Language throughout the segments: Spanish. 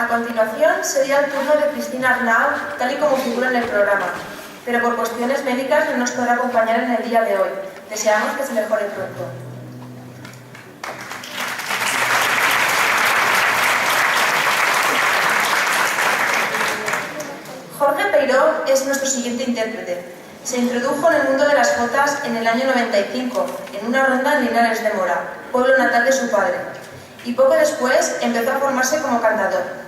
A continuación sería el turno de Cristina Arnau, tal y como figura en el programa, pero por cuestiones médicas no nos podrá acompañar en el día de hoy. Deseamos que se mejore pronto. Jorge Peiró es nuestro siguiente intérprete. Se introdujo en el mundo de las jotas en el año 95, en una ronda en Linares de Mora, pueblo natal de su padre, y poco después empezó a formarse como cantador.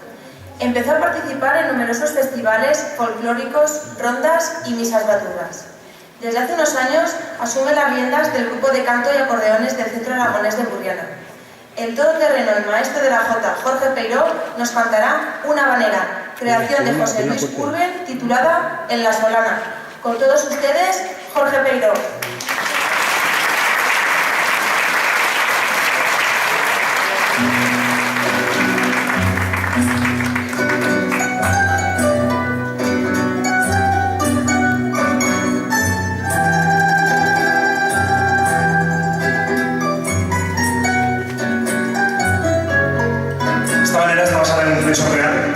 Empezó a participar en numerosos festivales folclóricos, rondas y misas batudas. Desde hace unos años asume las riendas del grupo de canto y acordeones del Centro Aragonés de Burriana. El todoterreno y maestro de la jota, Jorge Peiró, nos cantará una habanera, creación de José Luis Curben, titulada En la Solana. Con todos ustedes, Jorge Peiró. Esta manera está basada en un hecho real.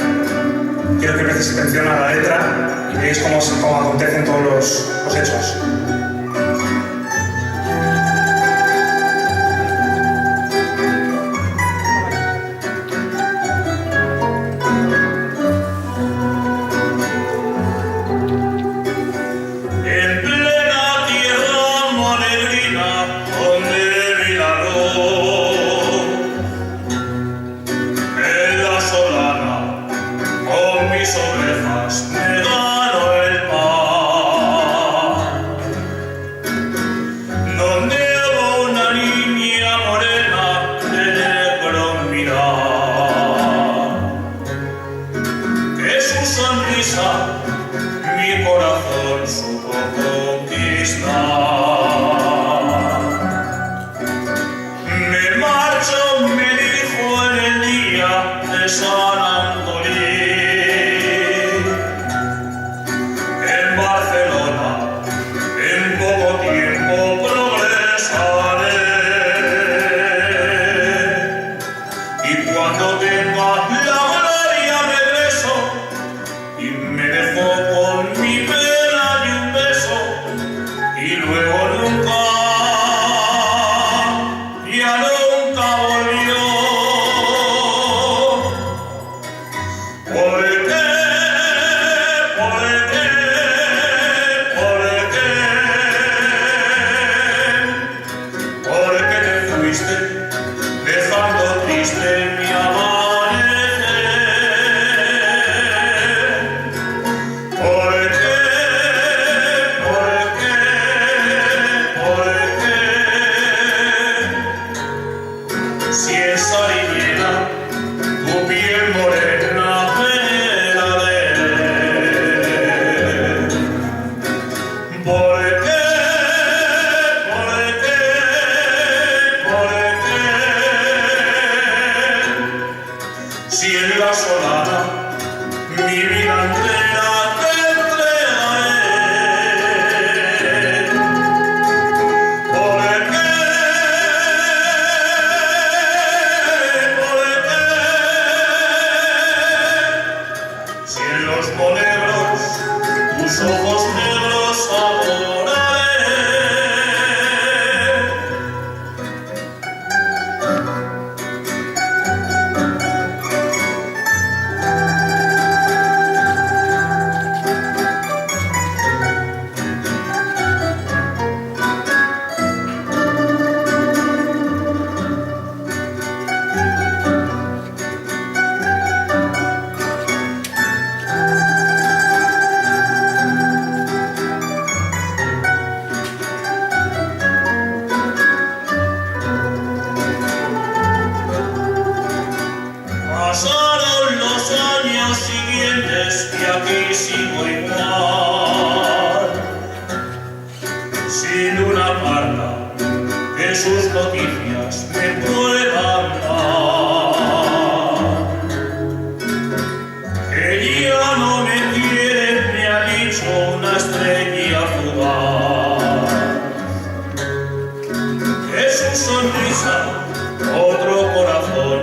Quiero que prestéis atención a la letra y veáis cómo acontecen todos los hechos. Mi corazón supo conquistar. Me marcho, me dijo en el día de San Antolín. En Barcelona, en poco tiempo progresaré. Y cuando tenga la gloria regreso y me dejó con mi pena y un beso, y luego nunca, ya nunca volvió. ¿Por qué? ¿Por qué? ¿Por qué? ¿Por qué te fuiste dejando triste mi amor? Si esa niñera, tu piel morena me la dé. ¿Por qué? ¿Por qué? ¿Por qué? Si en la Solana mi vida entera te entregaré. ¿Por qué? Si en los monegros tus ojos negros adoraré. Pasaron los años siguientes y aquí sigo igual, sin una carta que sus noticias me puedan dar. Que ya no me quiere, me ha dicho una estrella fugaz. Que su sonrisa, otro corazón